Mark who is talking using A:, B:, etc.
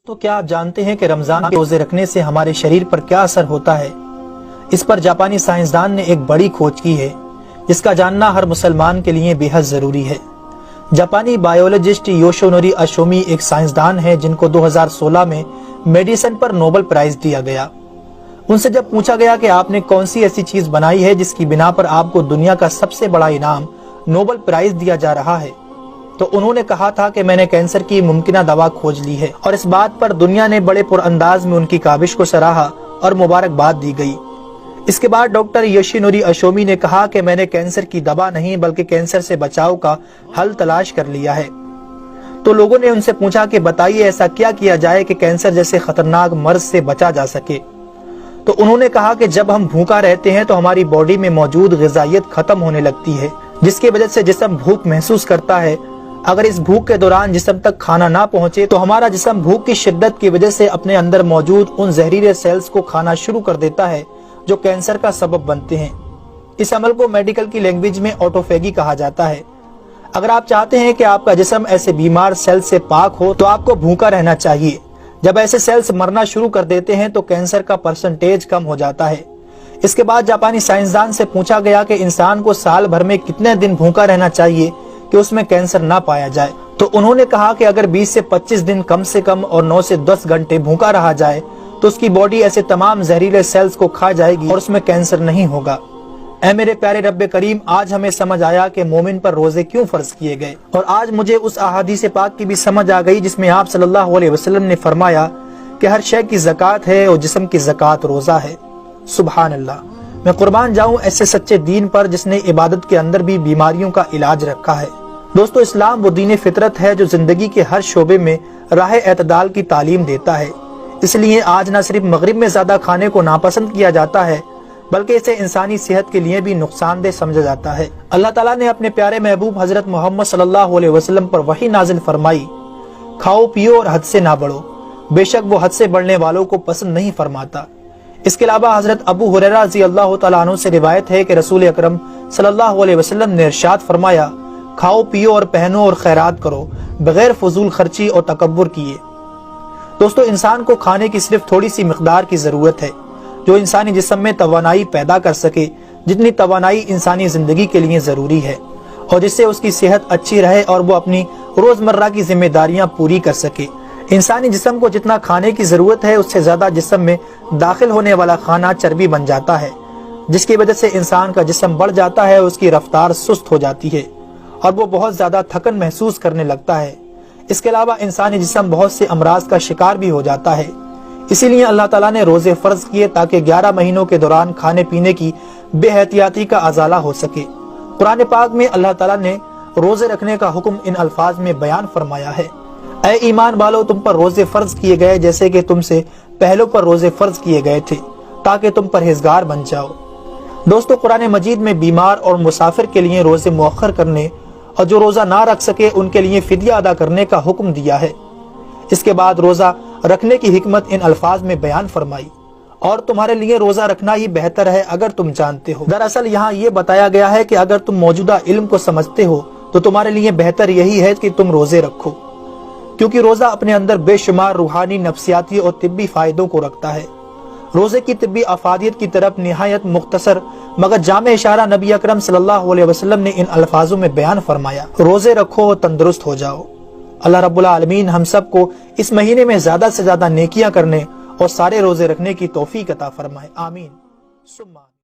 A: تو کیا آپ جانتے ہیں کہ رمضان کے روزے رکھنے سے ہمارے شریر پر کیا اثر ہوتا ہے؟ اس پر جاپانی سائنسدان نے ایک بڑی کھوج کی ہے جس کا جاننا ہر مسلمان کے لیے بے حد ضروری ہے۔ جاپانی بایولوجسٹ یوشونوری اشومی ایک سائنسدان ہے جن کو 2016 میں میڈیسن پر نوبل پرائز دیا گیا۔ ان سے جب پوچھا گیا کہ آپ نے کون سی ایسی چیز بنائی ہے جس کی بنا پر آپ کو دنیا کا سب سے بڑا انعام نوبل پرائز دیا جا رہا ہے، تو انہوں نے کہا تھا کہ میں نے کینسر کی ممکنہ دوا کھوج لی ہے، اور اس بات پر دنیا نے بڑے پر انداز میں ان کی کاوش کو سراہا اور مبارکباد دی گئی۔ اس کے بعد ڈاکٹر یوشینوری اشومی نے کہا کہ میں نے کینسر کی دوا نہیں بلکہ کینسر سے بچاؤ کا حل تلاش کر لیا ہے۔ تو لوگوں نے ان سے پوچھا کہ بتائیے ایسا کیا جائے کہ کینسر جیسے خطرناک مرض سے بچا جا سکے؟ تو انہوں نے کہا کہ جب ہم بھوکا رہتے ہیں تو ہماری باڈی میں موجود غذائیت ختم ہونے لگتی ہے، جس کی وجہ سے جسم بھوک محسوس کرتا ہے۔ اگر اس بھوک کے دوران جسم تک کھانا نہ پہنچے تو ہمارا جسم بھوک کی شدت کی وجہ سے اپنے اندر موجود ان زہریلے سیلز کو کھانا شروع کر دیتا ہے جو کینسر کا سبب بنتے ہیں۔ اس عمل کو میڈیکل کی لینگویج میں آٹوفیگی کہا جاتا ہے۔ اگر آپ چاہتے ہیں کہ آپ کا جسم ایسے بیمار سیل سے پاک ہو تو آپ کو بھوکا رہنا چاہیے۔ جب ایسے سیلز مرنا شروع کر دیتے ہیں تو کینسر کا پرسنٹیج کم ہو جاتا ہے۔ اس کے بعد جاپانی سائنسدان سے پوچھا گیا کہ انسان کو سال بھر میں کتنے دن بھوکا رہنا چاہیے کہ اس میں کینسر نہ پایا جائے؟ تو انہوں نے کہا کہ اگر 20 سے 25 دن کم سے کم اور 9 سے 10 گھنٹے بھوکا رہا جائے تو اس کی باڈی ایسے تمام زہریلے سیلز کو کھا جائے گی اور اس میں کینسر نہیں ہوگا۔ اے میرے پیارے رب کریم، آج ہمیں سمجھ آیا کہ مومن پر روزے کیوں فرض کیے گئے، اور آج مجھے اس احادیث پاک کی بھی سمجھ آ گئی جس میں آپ صلی اللہ علیہ وسلم نے فرمایا کہ ہر شے کی زکوٰۃ ہے اور جسم کی زکوٰۃ روزہ ہے۔ سبحان اللہ! میں قربان جاؤں ایسے سچے دین پر جس نے عبادت کے اندر بھی بیماریوں کا علاج رکھا ہے۔ دوستو، اسلام وہ دین فطرت ہے جو زندگی کے ہر شعبے میں راہ اعتدال کی تعلیم دیتا ہے۔ اس لیے آج نہ صرف مغرب میں زیادہ کھانے کو ناپسند کیا جاتا ہے بلکہ اسے انسانی صحت کے لیے بھی نقصان دہ سمجھا جاتا ہے۔ اللہ تعالیٰ نے اپنے پیارے محبوب حضرت محمد صلی اللہ علیہ وسلم پر وحی نازل فرمائی، کھاؤ پیو اور حد سے نہ بڑھو، بے شک وہ حد سے بڑھنے والوں کو پسند نہیں فرماتا۔ اس کے علاوہ حضرت ابو ہریرہ رضی اللہ تعالیٰ عنہ سے روایت ہے کہ رسول اکرم صلی اللہ علیہ وسلم نے ارشاد فرمایا، کھاؤ پیو اور پہنو اور خیرات کرو بغیر فضول خرچی اور تکبر کیے۔ دوستو، انسان کو کھانے کی صرف تھوڑی سی مقدار کی ضرورت ہے جو انسانی جسم میں توانائی پیدا کر سکے، جتنی توانائی انسانی زندگی کے لیے ضروری ہے، اور جس سے اس کی صحت اچھی رہے اور وہ اپنی روزمرہ کی ذمہ داریاں پوری کر سکے۔ انسانی جسم کو جتنا کھانے کی ضرورت ہے اس سے زیادہ جسم میں داخل ہونے والا کھانا چربی بن جاتا ہے، جس کی وجہ سے انسان کا جسم بڑھ جاتا ہے، اس کی رفتار سست ہو جاتی ہے اور وہ بہت زیادہ تھکن محسوس کرنے لگتا ہے۔ اس کے علاوہ انسانی جسم بہت سے امراض کا شکار بھی ہو جاتا ہے۔ اسی لیے اللہ تعالیٰ نے روزے فرض کیے تاکہ 11 مہینوں کے دوران کھانے پینے کی بے احتیاطی کا ازالہ ہو سکے۔ قرآن پاک میں اللہ تعالیٰ نے روزے رکھنے کا حکم ان الفاظ میں بیان فرمایا ہے، اے ایمان والو، تم پر روزے فرض کیے گئے جیسے کہ تم سے پہلوں پر روزے فرض کیے گئے تھے تاکہ تم پرہیزگار بن جاؤ۔ دوستو، قرآن مجید میں بیمار اور مسافر کے لیے روزے مؤخر کرنے اور جو روزہ نہ رکھ سکے ان کے لیے فدیہ ادا کرنے کا حکم دیا ہے۔ اس کے بعد روزہ رکھنے کی حکمت ان الفاظ میں بیان فرمائی، اور تمہارے لیے روزہ رکھنا ہی بہتر ہے اگر تم جانتے ہو۔ دراصل یہاں یہ بتایا گیا ہے کہ اگر تم موجودہ علم کو سمجھتے ہو تو تمہارے لیے بہتر یہی ہے کہ تم روزے رکھو، کیونکہ روزہ اپنے اندر بے شمار روحانی، نفسیاتی اور طبی فائدوں کو رکھتا ہے۔ روزے کی طبی افادیت کی طرف نہایت مختصر مگر جامع اشارہ نبی اکرم صلی اللہ علیہ وسلم نے ان الفاظوں میں بیان فرمایا، روزے رکھو اور تندرست ہو جاؤ۔ اللہ رب العالمین ہم سب کو اس مہینے میں زیادہ سے زیادہ نیکیاں کرنے اور سارے روزے رکھنے کی توفیق عطا فرمائے، آمین ثم آمین۔